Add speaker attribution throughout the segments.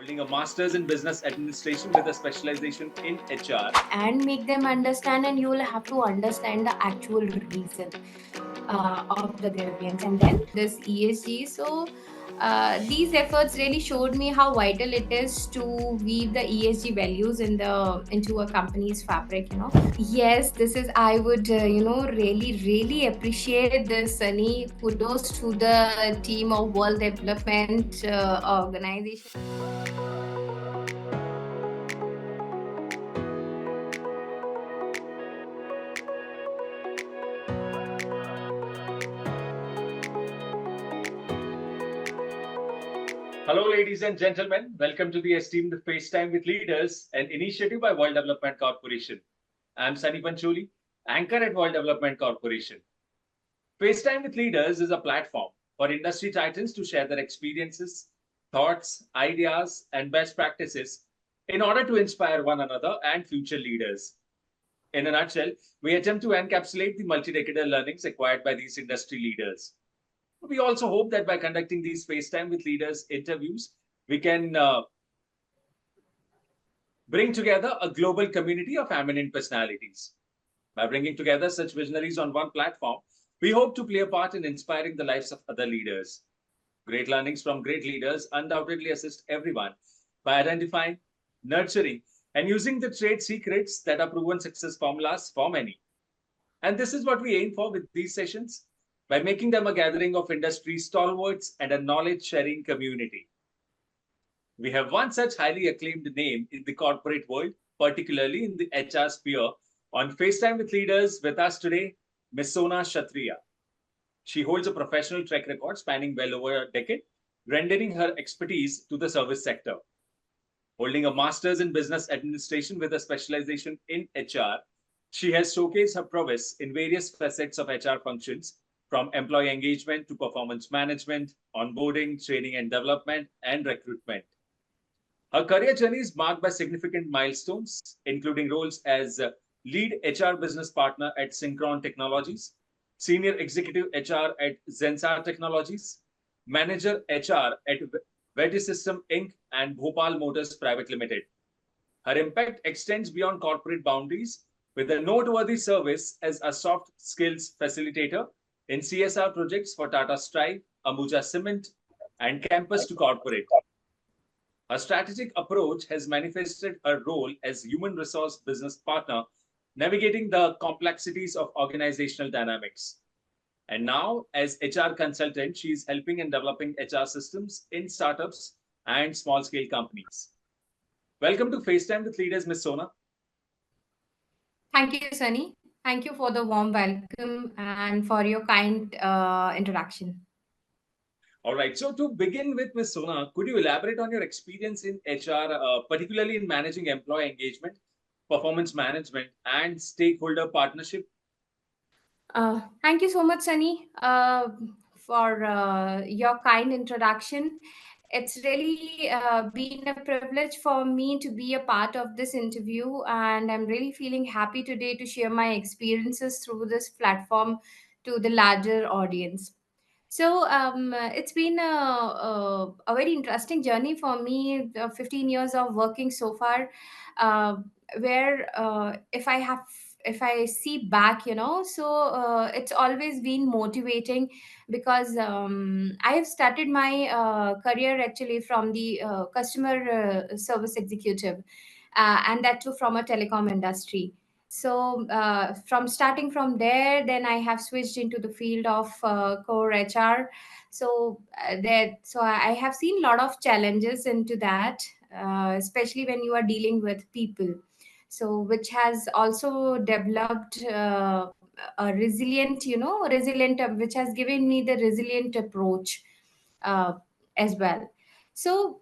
Speaker 1: holding a master's in business administration with a specialization in HR.
Speaker 2: And make them understand, and you will have to understand the actual reason of the grievance, and then this ESG. So these efforts really showed me how vital it is to weave the ESG values into a company's fabric. Yes, this is, I would really appreciate this, Sunny. Kudos to the team of World Development Organization.
Speaker 1: Hello, ladies and gentlemen. Welcome to the esteemed FaceTime with Leaders, an initiative by World Development Corporation. I'm Sunny Pancholi, anchor at World Development Corporation. FaceTime with Leaders is a platform for industry titans to share their experiences, thoughts, ideas, and best practices in order to inspire one another and future leaders. In a nutshell, we attempt to encapsulate the multi-decadal learnings acquired by these industry leaders. We also hope that by conducting these FaceTime with Leaders interviews, we can bring together a global community of eminent personalities. By bringing together such visionaries on one platform, we hope to play a part in inspiring the lives of other leaders. Great learnings from great leaders undoubtedly assist everyone by identifying, nurturing, and using the trade secrets that are proven success formulas for many. And this is what we aim for with these sessions, by making them a gathering of industry stalwarts and a knowledge-sharing community. We have one such highly acclaimed name in the corporate world, particularly in the HR sphere. On FaceTime with Leaders with us today, Ms. Sona Kshatriya. She holds a professional track record spanning well over a decade, rendering her expertise to the service sector. Holding a master's in business administration with a specialization in HR, she has showcased her prowess in various facets of HR functions, from employee engagement to performance management, onboarding, training and development, and recruitment. Her career journey is marked by significant milestones, including roles as lead HR business partner at Synechron Technologies, senior executive HR at Zensar Technologies, manager HR at Vertisysten Inc. and Bhopal Motors Private Limited. Her impact extends beyond corporate boundaries, with a noteworthy service as a soft skills facilitator in CSR projects for Tata Strive, Ambuja Cement, and Campus to Corporate. Her strategic approach has manifested her role as human resource business partner, navigating the complexities of organizational dynamics. And now, as HR consultant, she is helping in developing HR systems in startups and small-scale companies. Welcome to FaceTime with Leaders, Ms. Sona.
Speaker 2: Thank you, Sunny. Thank you for the warm welcome and for your kind introduction.
Speaker 1: All right. So to begin with, Ms. Sona, could you elaborate on your experience in HR, particularly in managing employee engagement, performance management, and stakeholder partnership?
Speaker 2: Thank you so much, Sunny, for your kind introduction. It's really been a privilege for me to be a part of this interview, and I'm really feeling happy today to share my experiences through this platform to the larger audience. So it's been a very interesting journey for me. 15 years of working so far, uh, where if I see back, so it's always been motivating because I have started my career actually from the customer service executive, and that too from a telecom industry. So from starting from there, then I have switched into the field of core HR. So so I have seen a lot of challenges into that, especially when you are dealing with people. So which has also developed a resilient, which has given me the resilient approach uh, as well. So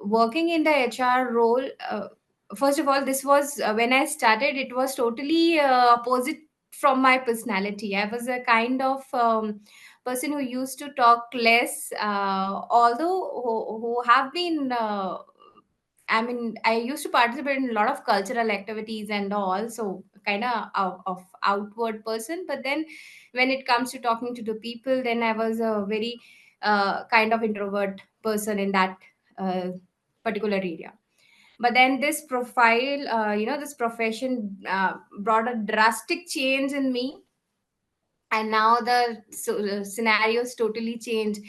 Speaker 2: working in the HR role. First of all, this was when I started, it was totally opposite from my personality. I was a kind of person who used to talk less, although who have been I mean, I used to participate in a lot of cultural activities and all, so kind of outward person. But then, when it comes to talking to the people, then I was a very kind of introvert person in that particular area. But then this profile, this profession brought a drastic change in me, and now the scenarios totally change.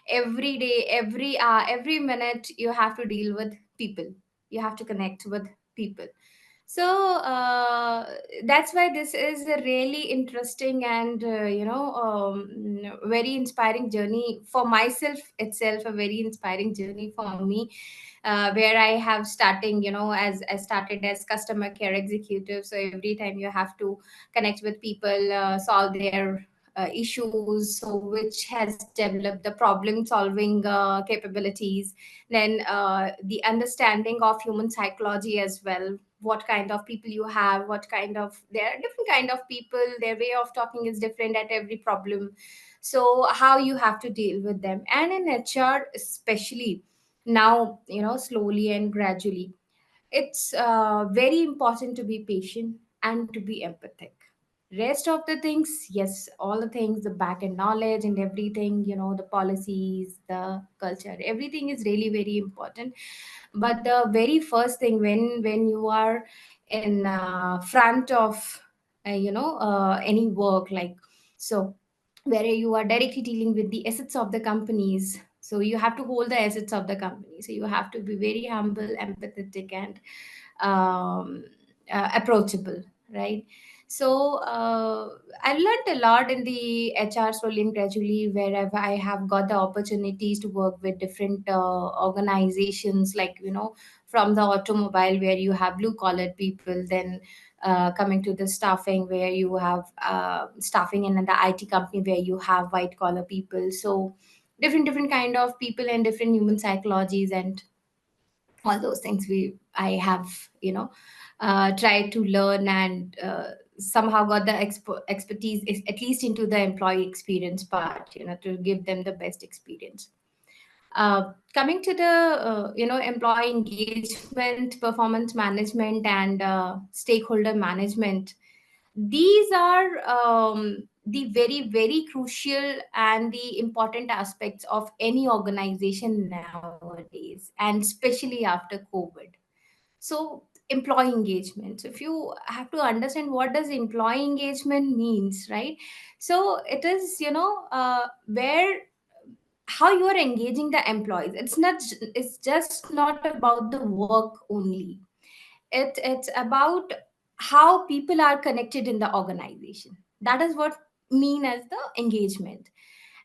Speaker 2: Every day, every hour, every minute, you have to deal with people. You have to connect with people. So that's why this is a really interesting and very inspiring journey for myself itself, a very inspiring journey for me, where I have starting, as I started as customer care executive. So every time you have to connect with people, solve their issues, so which has developed the problem solving capabilities, then the understanding of human psychology as well. What kind of people you have, what kind of, there are different kind of people, their way of talking is different at every problem. So how you have to deal with them, and in HR especially, now, slowly and gradually, it's very important to be patient and to be empathic. Rest of the things, yes, all the things, the back end knowledge and everything, the policies, the culture, everything is really very important. But the very first thing, when you are in front of any work, like, so where you are directly dealing with the assets of the companies, so you have to hold the assets of the company, so you have to be very humble, empathetic, and um, approachable, right? So I learned a lot in the HR rolling gradually, where I have got the opportunities to work with different organizations, like, from the automobile, where you have blue collar people, then coming to the staffing, where you have staffing in the IT company, where you have white collar people. So different kind of people and different human psychologies, and all those things I have, tried to learn, and somehow got the expertise at least into the employee experience part, to give them the best experience. Coming to the employee engagement, performance management, and stakeholder management, these are the very very crucial and the important aspects of any organization nowadays, and especially after COVID. So employee engagement, so if you have to understand what does employee engagement means, right? So it is, where, how you are engaging the employees. It's just not about the work only. It's about how people are connected in the organization. That is what mean as the engagement.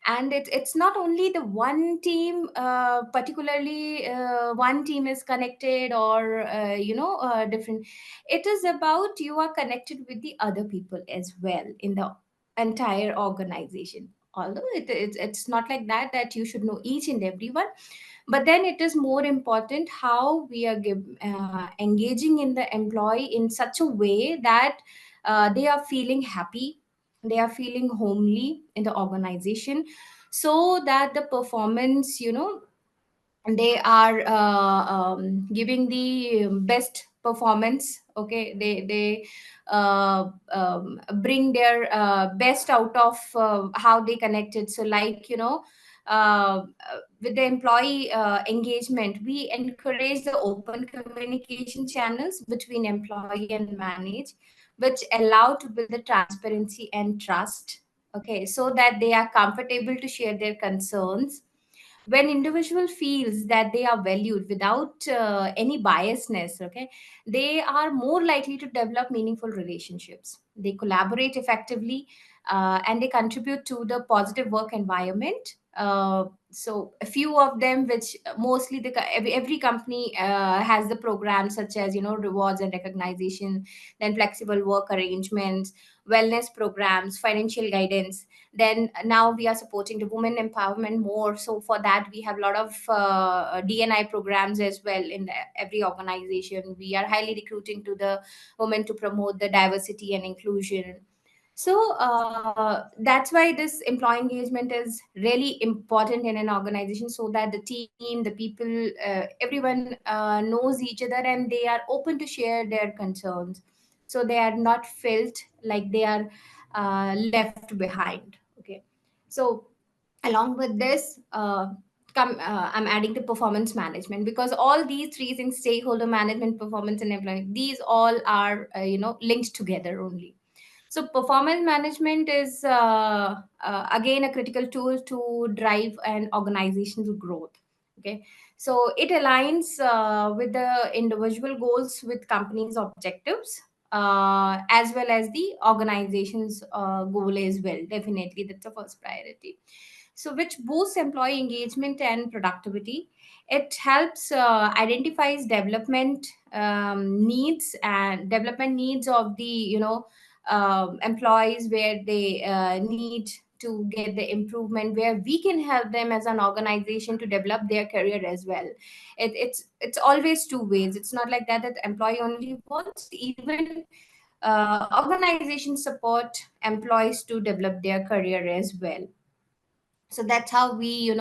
Speaker 2: And it's not only the one team, particularly one team is connected, or different. It is about you are connected with the other people as well in the entire organization. Although it's not like that you should know each and everyone, but then it is more important how we are engaging in the employee in such a way that they are feeling happy, they are feeling homely in the organization, so that the performance, they are giving the best performance. Okay, they bring their best out of how they connected. So, like, with the employee engagement, we encourage the open communication channels between employee and manage, which allow to build the transparency and trust. Okay, so that they are comfortable to share their concerns. When individual feels that they are valued without any biasness, okay, they are more likely to develop meaningful relationships, they collaborate effectively, and they contribute to the positive work environment. So a few of them, which mostly every company has the programs, such as, rewards and recognition, then flexible work arrangements, wellness programs, financial guidance. Then now we are supporting the women empowerment more, so for that we have a lot of DNI programs as well in every organization. We are highly recruiting to the women to promote the diversity and inclusion. So that's why this employee engagement is really important in an organization, so that the team, the people, everyone knows each other, and they are open to share their concerns, so they are not felt like they are left behind. Okay, so along with this, I'm adding the performance management, because all these three things, stakeholder management, performance, and employee, these all are linked together only. So performance management is again a critical tool to drive an organization's growth. Okay, so it aligns with the individual goals with company's objectives, as well as the organization's goal as well. Definitely, that's the first priority. So which boosts employee engagement and productivity. It helps identifies development needs of the employees, where they need to get the improvement, where we can help them as an organization to develop their career as well. It's always two ways. It's not like that employee only wants, even organization support employees to develop their career as well. So that's how we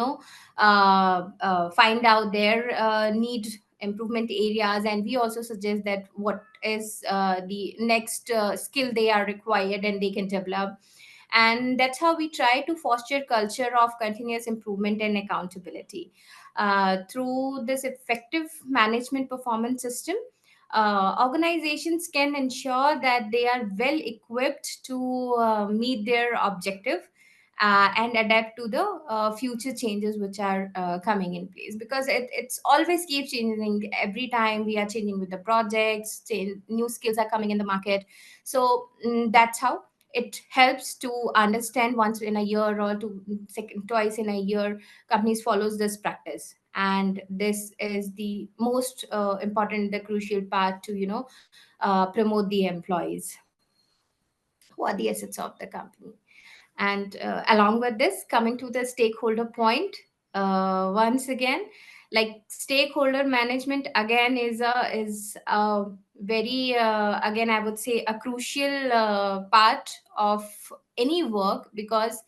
Speaker 2: find out their need improvement areas, and we also suggest that what is the next skill they are required and they can develop. And that's how we try to foster culture of continuous improvement and accountability through this effective management performance system. Organizations can ensure that they are well equipped to meet their objective and adapt to the future changes which are coming in place, because it's always keeps changing. Every time we are changing with the projects, new skills are coming in the market. So that's how it helps to understand once in a year or twice in a year, companies follows this practice. And this is the most important, the crucial part to promote the employees who are the assets of the company. And along with this, coming to the stakeholder point, once again, like stakeholder management again is a very again, I would say, a crucial part of any work, because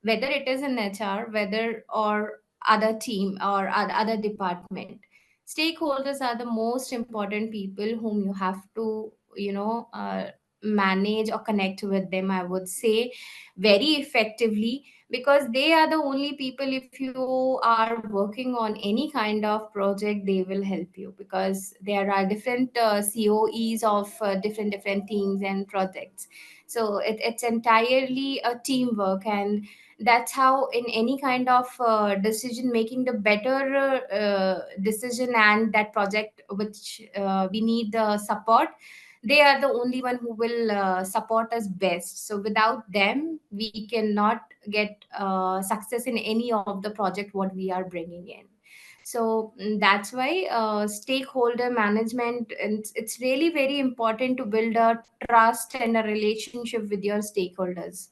Speaker 2: whether it is in HR, whether or other team or other department, stakeholders are the most important people whom you have to manage or connect with them, I would say, very effectively, because they are the only people, if you are working on any kind of project, they will help you, because there are different COEs of different teams and projects. So it's entirely a teamwork, and that's how in any kind of decision making, the better decision and that project which we need the support, they are the only one who will support us best. So without them, we cannot get success in any of the project what we are bringing in. So that's why stakeholder management, it's really very important to build a trust and a relationship with your stakeholders,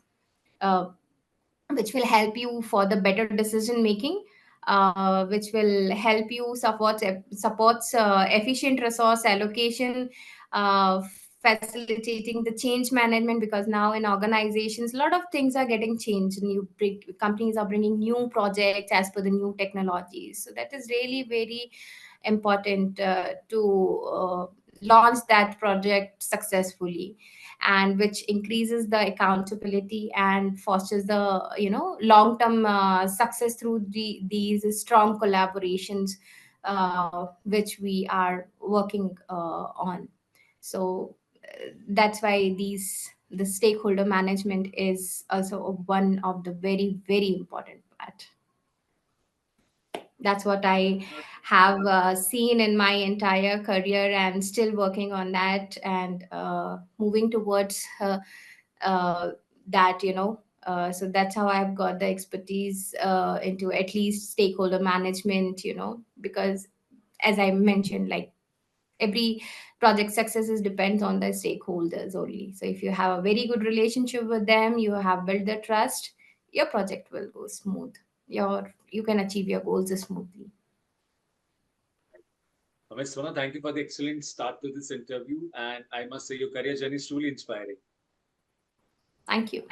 Speaker 2: uh, which will help you for the better decision making, which will help you supports efficient resource allocation, uh, facilitating the change management, because now in organizations a lot of things are getting changed. Companies are bringing new projects as per the new technologies, so that is really very important to launch that project successfully, and which increases the accountability and fosters the long term success through these strong collaborations which we are working on. So that's why the stakeholder management is also one of the very very important part. That's what I have seen in my entire career, and still working on that, and moving towards that so that's how I've got the expertise into at least stakeholder management, because as I mentioned, like every project success is depends on the stakeholders only. So if you have a very good relationship with them, you have built the trust, your project will go smooth, you can achieve your goals smoothly.
Speaker 1: Ms. Sona, thank you for the excellent start to this interview. And I must say, your career journey is truly inspiring.
Speaker 2: Thank you.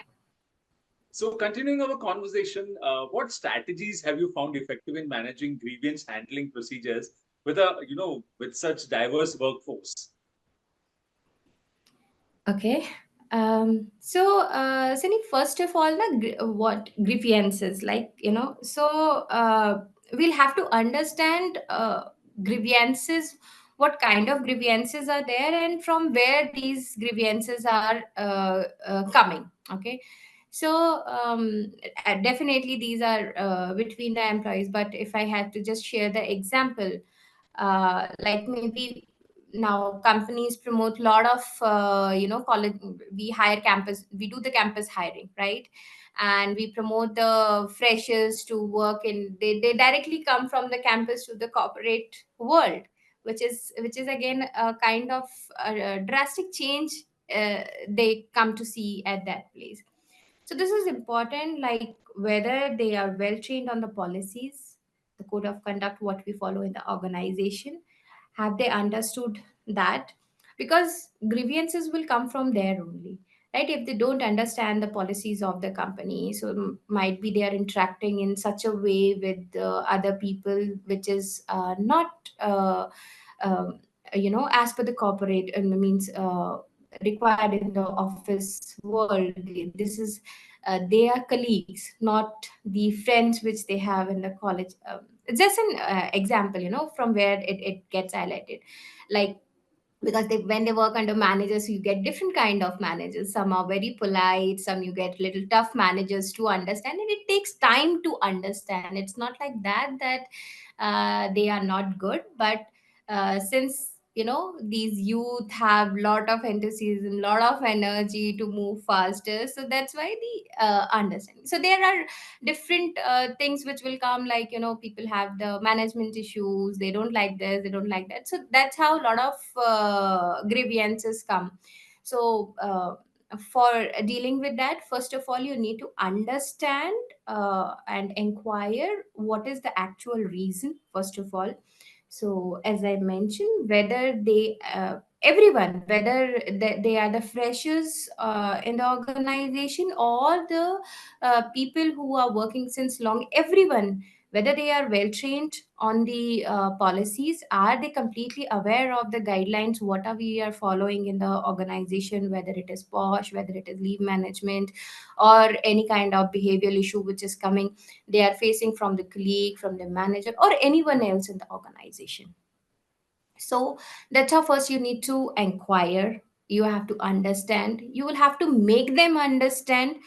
Speaker 1: So, continuing our conversation, what strategies have you found effective in managing grievance handling procedures with with such diverse workforce?
Speaker 2: Okay. Sunny, first of all, what grievances, like, so we'll have to understand grievances, what kind of grievances are there, and from where these grievances are coming. Okay. So definitely these are between the employees, but if I had to just share the example, like maybe now companies promote a lot of college, we hire campus, we do the campus hiring, right? And we promote the freshers to work in, they directly come from the campus to the corporate world, which is again a kind of a drastic change they come to see at that place. So this is important, like whether they are well trained on the policies, the code of conduct, what we follow in the organization. Have they understood that? Because grievances will come from there only, right? If they don't understand the policies of the company, so might be they are interacting in such a way with other people, which is not um, as per the corporate means required in the office world. This is they are colleagues, not the friends which they have in the college. It's just an example, from where it gets highlighted. Like, because when they work under managers, you get different kind of managers. Some are very polite, some you get little tough managers to understand, and it takes time to understand. It's not like that they are not good, but since these youth have lot of enthusiasm, lot of energy to move faster, so that's why the understanding. So there are different things which will come, like people have the management issues, they don't like this, they don't like that, so that's how a lot of grievances come. So for dealing with that, first of all you need to understand and inquire what is the actual reason, first of all. So as I mentioned, whether they everyone, whether they are the freshers in the organization, or the people who are working since long, everyone, whether they are well trained on the policies, are they completely aware of the guidelines, what are we are following in the organization, whether it is posh, whether it is leave management, or any kind of behavioral issue which is coming, they are facing from the colleague, from the manager, or anyone else in the organization. So that's how first you need to inquire, you have to understand, you will have to make them understand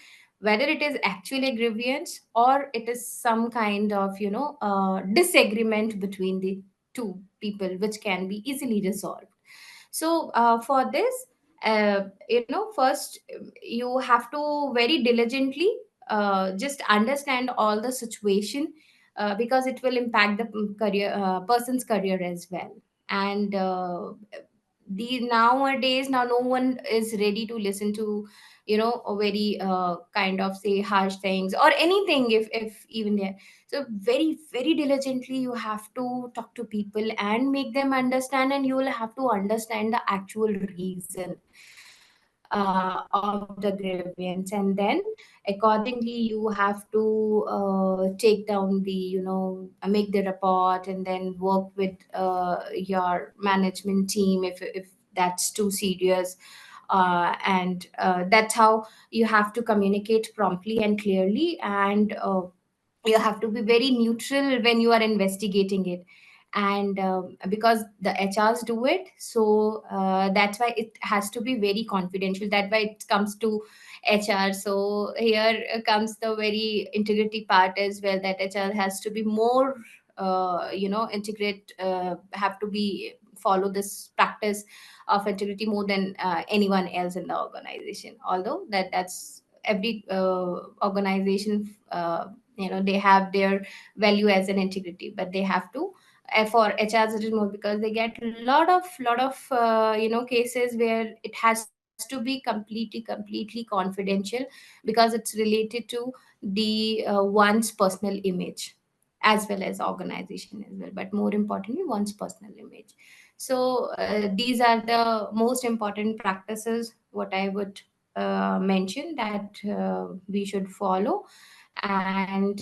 Speaker 2: whether it is actually a grievance, or it is some kind of disagreement between the two people, which can be easily resolved. So for this, first you have to very diligently just understand all the situation, because it will impact the career person's career as well. And the nowadays, now no one is ready to listen to a very kind of say harsh things or anything, if even there. So very very diligently you have to talk to people and make them understand, and you will have to understand the actual reason of the grievance, and then accordingly you have to take down the make the report, and then work with your management team if that's too serious. And that's how you have to communicate promptly and clearly, and you have to be very neutral when you are investigating it. And because the HRs do it, so that's why it has to be very confidential, that why it comes to HR. So here comes the very integrity part as well, that HR has to be more integrate, have to be follow this practice of integrity more than anyone else in the organization. Although that's every organization, they have their value as an integrity, but they have to for HRs it is more, because they get lot of cases where it has to be completely confidential, because it's related to the one's personal image, as well as organization as well, but more importantly one's personal image. So these are the most important practices what I would mention that we should follow. And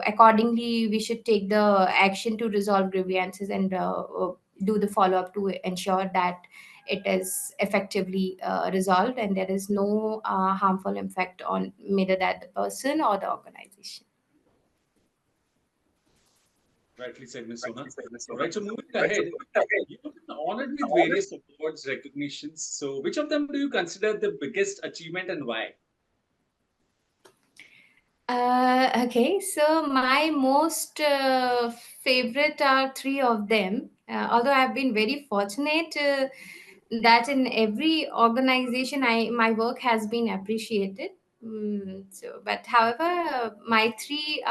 Speaker 2: accordingly we should take the action to resolve grievances, and do the follow up to ensure that it is effectively resolved, and there is no harmful effect on either that the person or the organization.
Speaker 1: Rightly said, Ms. Sona. All right, so moving ahead, you've been honored with various awards, recognitions. So, which of them do you consider the biggest achievement and why?
Speaker 2: Okay, so my most favorite are three of them. Although I've been very fortunate that in every organization, my work has been appreciated. But however, my three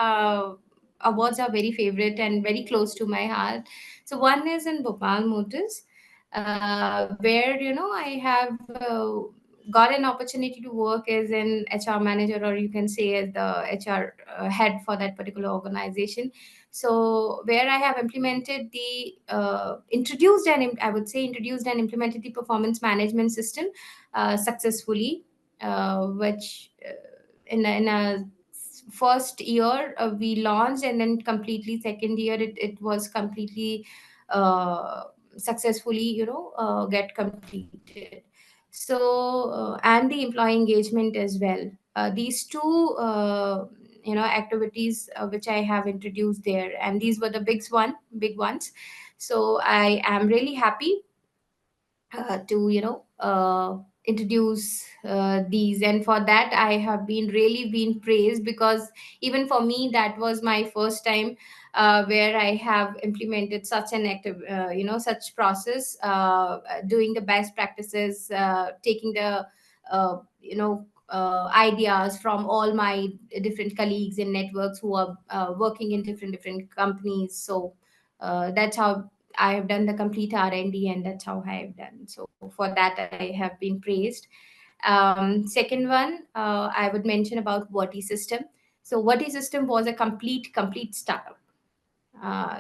Speaker 2: awards are very favorite and very close to my heart. So one is in Bhopal Motors, where I have got an opportunity to work as an HR manager, or you can say as the HR head for that particular organization. So where I have implemented the I would say introduced and implemented the performance management system successfully, which in a first year we launched, and then completely second year it was completely uh, successfully get completed. So and the employee engagement as well, these two activities which I have introduced there, and these were the big ones. So I am really happy to introduce these, and for that I have been really been praised, because even for me that was my first time where I have implemented such an active such process, doing the best practices, taking the ideas from all my different colleagues and networks who are working in different companies. So that's how I have done the complete R&D, and that's how I have done. So for that, I have been praised. Second one, I would mention about Vertisysten. So Vertisysten was a complete startup.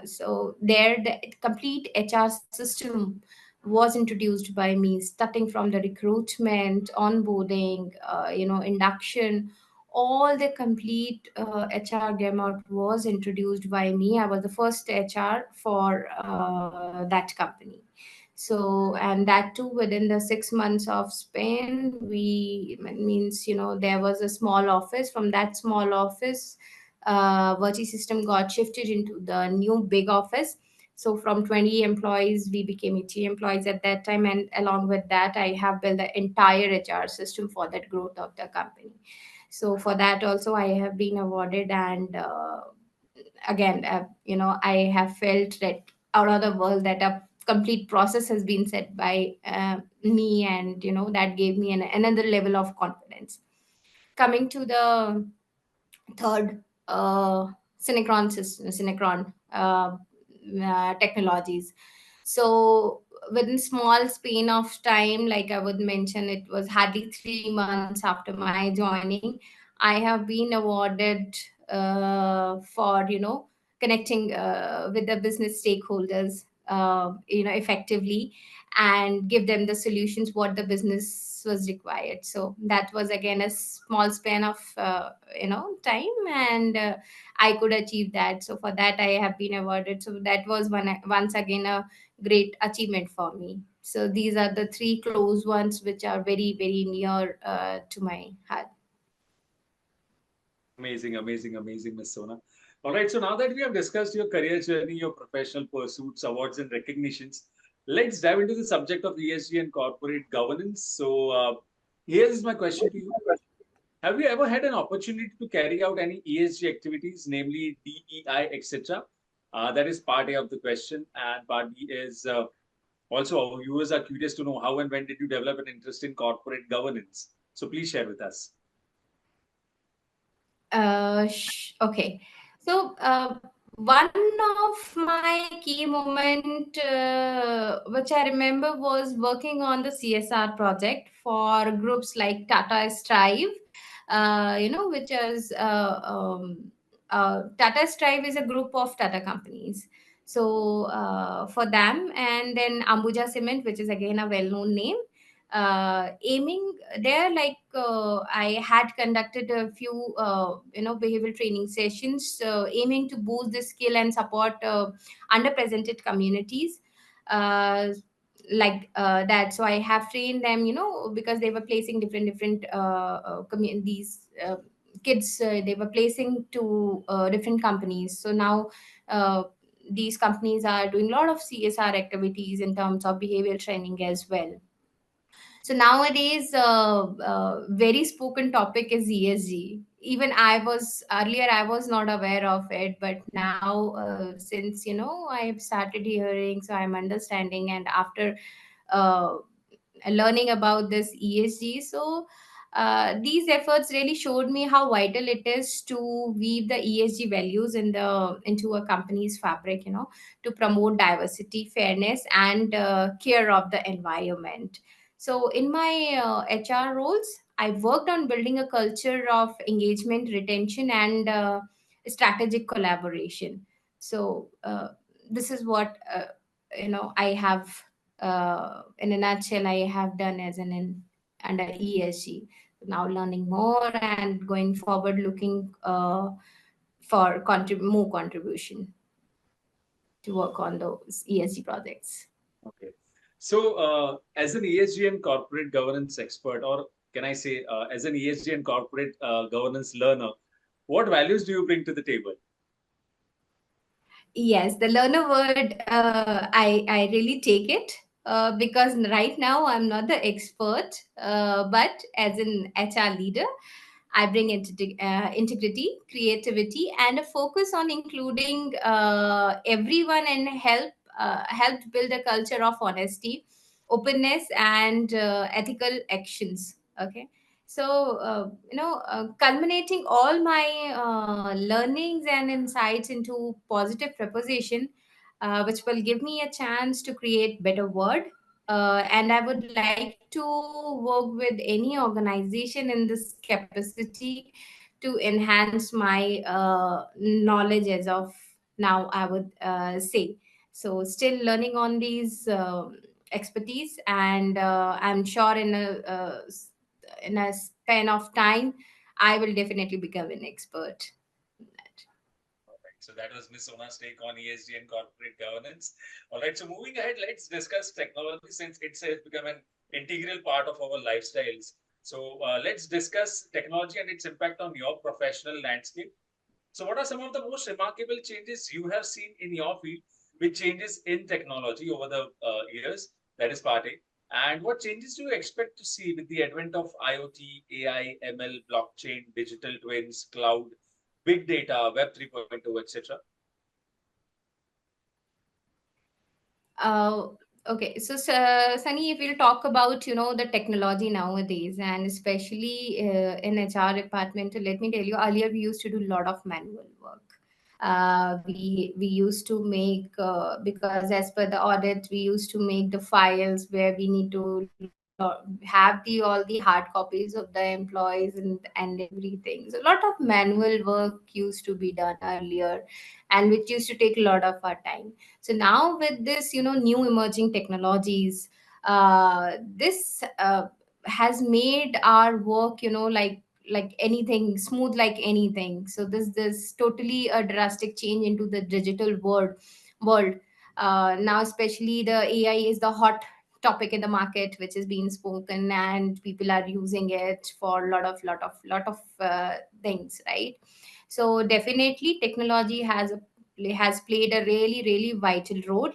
Speaker 2: So there, the complete HR system was introduced by me, starting from the recruitment, onboarding, induction. All the complete HR gamut was introduced by me. I was the first HR for that company. So, and that too within the 6 months of span, we means there was a small office. From that small office, Virtual system got shifted into the new big office. So from 20 employees, we became 80 employees at that time. And along with that, I have built the entire HR system for that growth of the company. So for that also, I have been awarded. And again, I have felt that out of the world that a complete process has been set by me, and that gave me another level of confidence. Coming to the third, Synechron Technologies. So within small span of time, like I would mention, it was hardly 3 months after my joining, I have been awarded for connecting with the business stakeholders, effectively, and give them the solutions what the business was required. So that was again a small span of time, and I could achieve that. So for that I have been awarded. So that was once again a great achievement for me. So these are the three close ones which are very near to my heart.
Speaker 1: Amazing, amazing, amazing, Ms. Sona. All right, so now that we have discussed your career journey, your professional pursuits, awards, and recognitions, let's dive into the subject of ESG and corporate governance. So, here is my question to you. Have you ever had an opportunity to carry out any ESG activities, namely DEI, etc.? That is part A of the question. And part B is also our viewers are curious to know how and when did you develop an interest in corporate governance? So please share with us.
Speaker 2: Okay. So, one of my key moment, which I remember, was working on the CSR project for groups like Tata Strive, which is Tata Strive is a group of Tata companies. So, for them, and then Ambuja Cement, which is again a well-known name, aiming there, like I had conducted a few behavioral training sessions, aiming to boost the skill and support underrepresented communities, uh, that. So I have trained them, because they were placing different these kids, they were placing to different companies. So now uh, these companies are doing a lot of CSR activities in terms of behavioral training as well. So nowadays, very spoken topic is ESG. Even I was not aware of it, but now, since I've started hearing, so I'm understanding, and after uh, learning about this ESG. So these efforts really showed me how vital it is to weave the ESG values into a company's fabric, to promote diversity, fairness, and care of the environment. So in my HR roles, I worked on building a culture of engagement, retention, and strategic collaboration. So this is what I have, in a nutshell, I have done as under ESG. Now learning more and going forward, looking for more contribution to work on those ESG projects.
Speaker 1: Okay. So, as an ESG and corporate governance expert, or can I say, as an ESG and corporate governance learner, what values do you bring to the table?
Speaker 2: Yes, the learner word, I really take it, because right now I'm not the expert, but as an HR leader, I bring integrity, creativity, and a focus on including everyone, and help build a culture of honesty, openness, and ethical actions. Okay, so culminating all my learnings and insights into positive proposition, which will give me a chance to create better world. And I would like to work with any organization in this capacity to enhance my knowledge as of now, I would say. So still learning on these expertise, and I'm sure in a span of time, I will definitely become an expert in that.
Speaker 1: All right. So that was Miss Sona's take on ESG and corporate governance. All right. So moving ahead, let's discuss technology since it's become an integral part of our lifestyles. So let's discuss technology and its impact on your professional landscape. So, what are some of the most remarkable changes you have seen in your field with changes in technology over the years? That is part A. And what changes do you expect to see with the advent of IoT, AI, ML, blockchain, digital twins, cloud, big data, Web 3.0, etc.?
Speaker 2: Uh, okay, so Sunny, if we'll talk about the technology nowadays, and especially in HR department, let me tell you, earlier we used to do a lot of manual work. We used to make, because as per the audit, we used to make the files where we need to have the all the hard copies of the employees and everything. So a lot of manual work used to be done earlier, and which used to take a lot of our time. So now with this, new emerging technologies, this has made our work, like anything smooth, like anything. So this totally a drastic change into the digital world. Now especially the AI is the hot topic in the market, which is being spoken, and people are using it for lot of things, right? So definitely technology has played a really vital role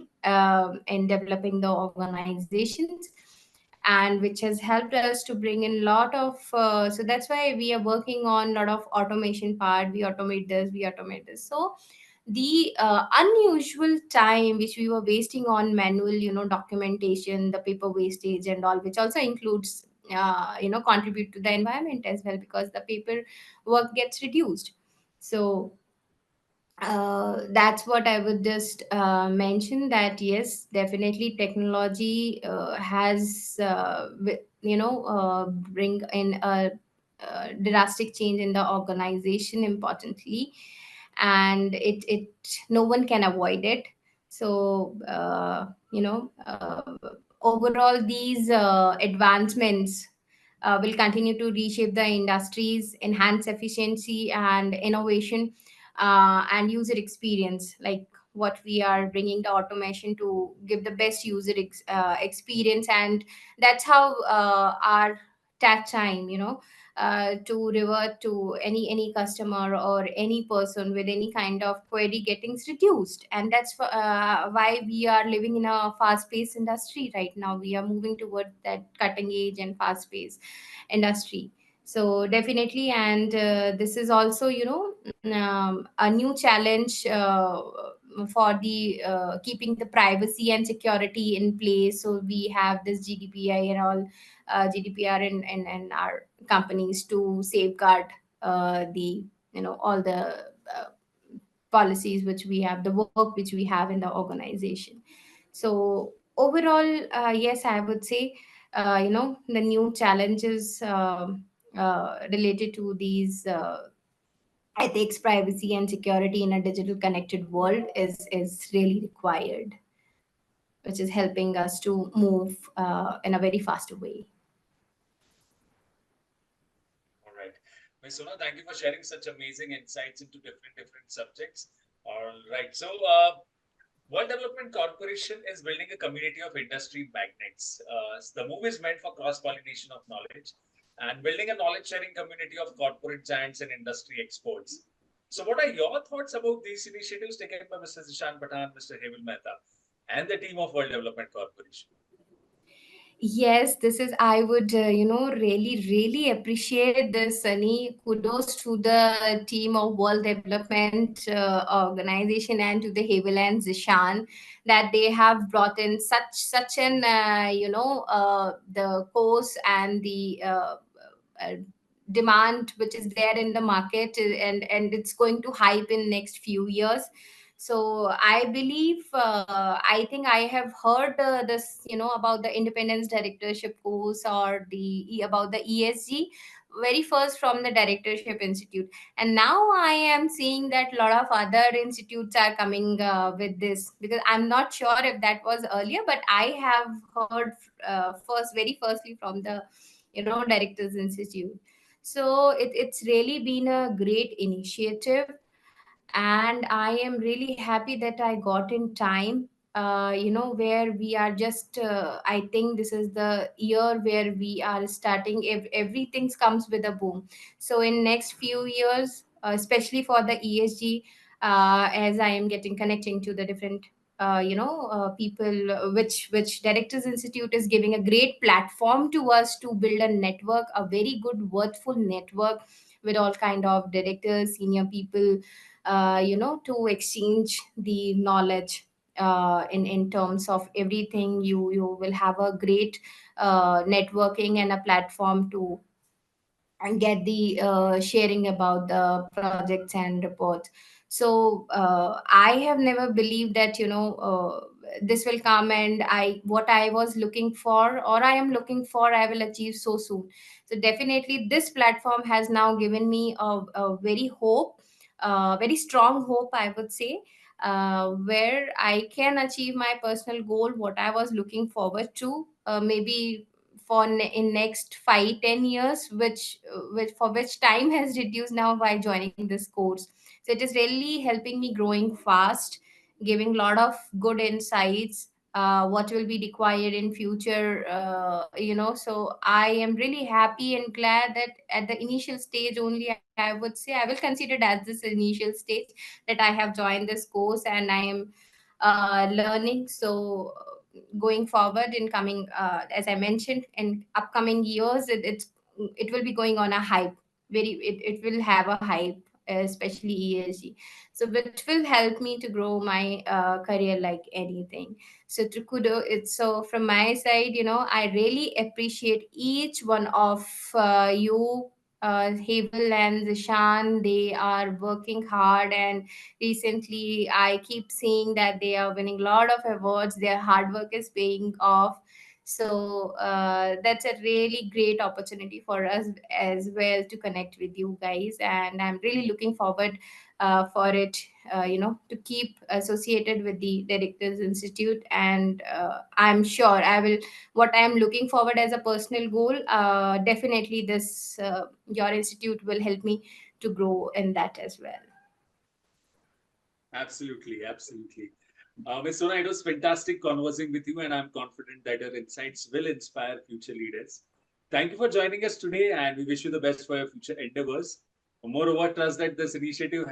Speaker 2: in developing the organizations, and which has helped us to bring in a lot of so that's why we are working on a lot of automation part. We automate this, we automate this. So the unusual time which we were wasting on manual documentation, the paper wastage and all, which also includes contribute to the environment as well, because the paper work gets reduced. So that's what I would just mention, that yes, definitely technology has bring in a drastic change in the organization importantly, and it no one can avoid it. So overall these advancements will continue to reshape the industries, enhance efficiency and innovation, and user experience, like what we are bringing the automation to give the best experience. And that's how our tag time to revert to any customer or any person with any kind of query getting reduced. And that's why we are living in a fast paced industry right now. We are moving towards that cutting edge and fast paced industry. So definitely, and this is also, a new challenge for the keeping the privacy and security in place. So we have this GDPI and all, GDPR and our companies to safeguard the, all the policies which we have, the work which we have in the organization. So overall, yes, I would say, the new challenges related to these ethics, privacy, and security in a digital connected world is really required, which is helping us to move in a very faster way.
Speaker 1: All right. Ms. Sona, thank you for sharing such amazing insights into different subjects. All right. So, World Development Corporation is building a community of industry magnates. The move is meant for cross-pollination of knowledge and building a knowledge-sharing community of corporate giants and industry experts. So, what are your thoughts about these initiatives taken by Mr. Zishan Pathan, Mr. Hemal Mehta, and the team of World Development Corporation?
Speaker 2: Yes, this is, I would, really appreciate this, Sunny. Kudos to the team of World Development Organization and to the Havel and Zishan, that they have brought in such an, the course and the uh, demand which is there in the market, and it's going to hype in next few years. So I believe, I think I have heard this, about the independence directorship course, or about the ESG very first from the directorship institute. And now I am seeing that a lot of other institutes are coming with this, because I'm not sure if that was earlier, but I have heard very firstly from the, directors institute. So it's really been a great initiative, and I am really happy that I got in time, where we are just, I think this is the year where we are starting, everything comes with a boom. So in next few years, especially for the ESG, as I am getting connecting to the different people, which directors institute is giving a great platform to us to build a network, a very good worthful network with all kind of directors, senior people, to exchange the knowledge in terms of everything. You will have a great networking and a platform to and get the sharing about the projects and reports. So I have never believed that, this will come, and I what I was looking for, or I am looking for, I will achieve so soon. So definitely this platform has now given me a very hope, very strong hope, I would say, where I can achieve my personal goal, what I was looking forward to, maybe in next 5-10 years, which for which time has reduced now by joining this course. So it is really helping me growing fast, giving a lot of good insights, what will be required in future, so I am really happy and glad that at the initial stage only, I would say, I will consider it as this initial stage, that I have joined this course and I am learning. So going forward in coming, as I mentioned, in upcoming years, it will be going on a hype. It will have a hype, especially ESG. So which will help me to grow my career like anything. So to kudo, it's so from my side, I really appreciate each one of you, Havel and Zishan. They are working hard, and recently I keep seeing that they are winning a lot of awards. Their hard work is paying off. So that's a really great opportunity for us as well to connect with you guys, and I'm really looking forward for it, to keep associated with the Directors Institute. And I'm sure I will, what I'm looking forward as a personal goal, definitely this your institute will help me to grow in that as well.
Speaker 1: Absolutely, absolutely. Ms. Sona, it was fantastic conversing with you, and I'm confident that your insights will inspire future leaders. Thank you for joining us today, and we wish you the best for your future endeavors. Moreover, trust that this initiative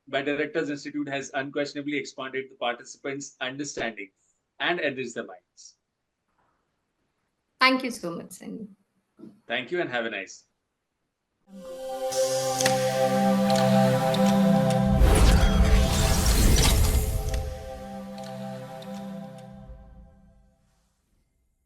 Speaker 1: by Directors Institute has unquestionably expanded the participants' understanding and enriched their minds.
Speaker 2: Thank you so much, Sunny.
Speaker 1: Thank you and have a nice.